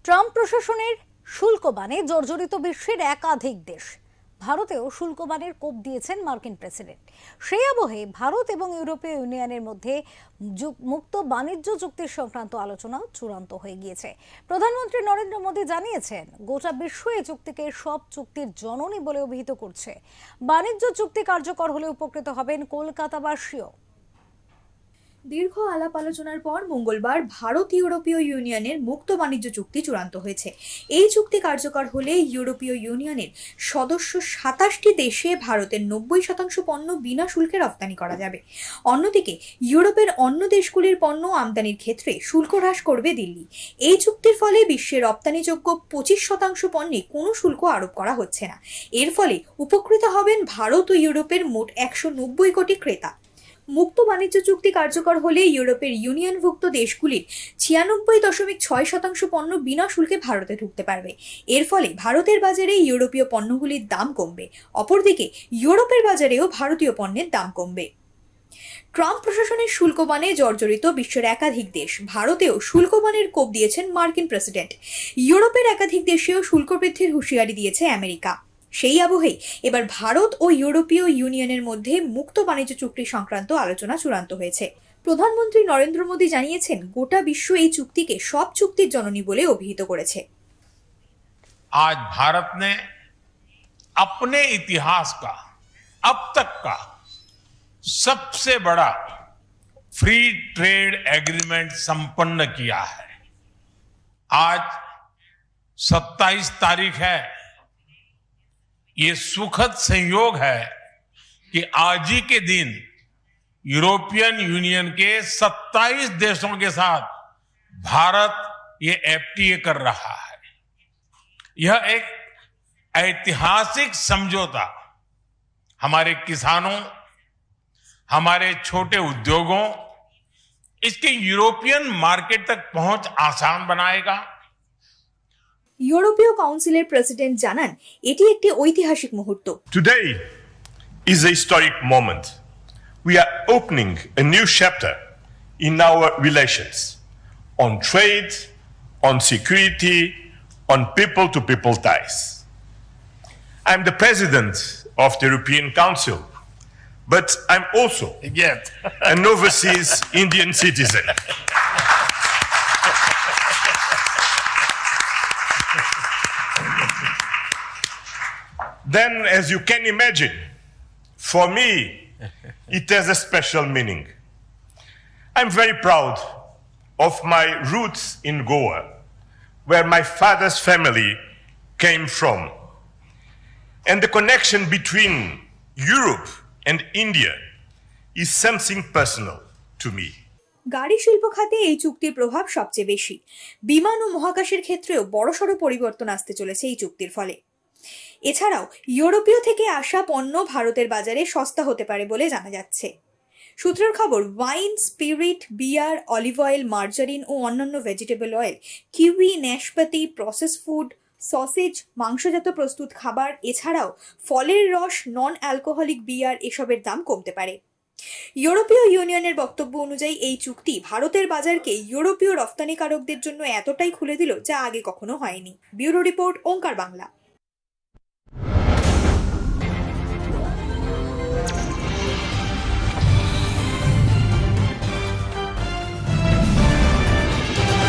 Trump প্রশাসনের শুল্ক বাণে জর্জরিত বিশ্বের একাধিক দেশ। ভারতেও শুল্ক বাণের কোপ দিয়েছেন মার্কিন প্রেসিডেন্ট। সেই আবহে ভারত এবং ইউরোপীয় ইউনিয়নের মধ্যে মুক্ত বাণিজ্য চুক্তি সংক্রান্ত আলোচনা চূড়ান্ত হয়ে গিয়েছে। প্রধানমন্ত্রী নরেন্দ্র মোদী জানিয়েছেন, গোটা বিশ্ব এই চুক্তিকে সব চুক্তির জননী বলে অভিহিত করছে। বাণিজ্য চুক্তি কার্যকর হলে উপকৃত হবেন কলকাতাবাসীও। দীর্ঘ আলাপ আলোচনার পর মঙ্গলবার ভারত ইউরোপীয় ইউনিয়নের মুক্ত বাণিজ্য চুক্তি চূড়ান্ত হয়েছে। এই চুক্তি কার্যকর হলে ইউরোপীয় ইউনিয়নের সদস্য ২৭টি দেশে ভারতের ৯০% পণ্য বিনা শুল্কে রপ্তানি করা যাবে। অন্যদিকে ইউরোপের অন্য দেশগুলির পণ্য আমদানির ক্ষেত্রে শুল্ক হ্রাস করবে দিল্লি। এই চুক্তির ফলে বিশ্বের রপ্তানিযোগ্য ২৫% পণ্যে কোনো শুল্ক আরোপ করা হচ্ছে না। এর ফলে উপকৃত হবেন ভারত ও ইউরোপের মোট ১৯০ কোটি ক্রেতা। মুক্ত বাণিজ্য চুক্তি কার্যকর হলে ইউরোপের ইউনিয়নভুক্ত দেশগুলির ৯৬.৬% পণ্য বিনা শুল্কে ভারতে ঢুকতে পারবে। এর ফলে ভারতের বাজারে ইউরোপীয় পণ্যগুলির দাম কমবে, অপরদিকে ইউরোপের বাজারেও ভারতীয় পণ্যের দাম কমবে। ট্রাম্প প্রশাসনের শুল্ক বাণে জর্জরিত বিশ্বের একাধিক দেশ। ভারতেও শুল্ক বাণের কোপ দিয়েছেন মার্কিন প্রেসিডেন্ট। ইউরোপের একাধিক দেশেও শুল্ক বৃদ্ধির হুঁশিয়ারি দিয়েছে আমেরিকা। সেই আবহেই এবার ভারত ও ইউরোপীয় ইউনিয়নের মধ্যে মুক্ত বাণিজ্য চুক্তি সংক্রান্ত আলোচনা চূড়ান্ত হয়েছে। প্রধানমন্ত্রী নরেন্দ্র মোদী জানিয়েছেন, গোটা বিশ্ব এই চুক্তিকে সব চুক্তির জননী বলে অভিহিত করেছে। आज भारत ने अपने इतिहास का अब तक का सबसे बड़ा फ्री ट्रेड एग्रीमेंट संपन्न किया है। आज 27 तारीख है। ये सुखद संयोग है कि आज ही के दिन यूरोपियन यूनियन के 27 देशों के साथ भारत ये एफटीए कर रहा है। यह एक ऐतिहासिक समझौता हमारे किसानों, हमारे छोटे उद्योगों, इसके यूरोपियन मार्केट तक पहुंच आसान बनाएगा। ইউরোপীয় কাউন্সিলের প্রেসিডেন্ট জানান, এটি একটি ঐতিহাসিক মুহূর্ত। Today is a historic moment. We are opening a new chapter in our relations on trade, on security, on people-to-people ties. I'm the president of the European Council, but I'm also an overseas Indian citizen. Then, as you can imagine, for me, it has a special meaning. I'm very proud of my roots in Goa, where my father's family came from. And the connection between Europe and India is something personal to me. গাড়ি শিল্প খাতে এই চুক্তির প্রভাব সবচেয়ে বেশি। বিমান ও মহাকাশের ক্ষেত্রেও বড়সড় পরিবর্তন আসতে চলেছে এই চুক্তির ফলে। এছাড়াও ইউরোপীয় থেকে আসা পণ্য ভারতের বাজারে সস্তা হতে পারে বলে জানা যাচ্ছে। সূত্রের খবর, ওয়াইন, স্পিরিট, বিয়ার, অলিভ অয়েল, মার্জারিন ও অন্যান্য ভেজিটেবল অয়েল, কিউই, নাশপাতি, প্রসেস ফুড, সসেজ, মাংসজাত প্রস্তুত খাবার, এছাড়াও ফলের রস, নন অ্যালকোহলিক বিয়ার এসবের দাম কমতে পারে। ইউরোপীয় ইউনিয়নের বক্তব্য অনুযায়ী এই চুক্তি ভারতের বাজারকে ইউরোপীয় রফতানিকারকদের জন্য এতটাই খুলে দিল, যা আগে কখনো হয়নি। ব্যুরো রিপোর্ট, ওঙ্কার বাংলা।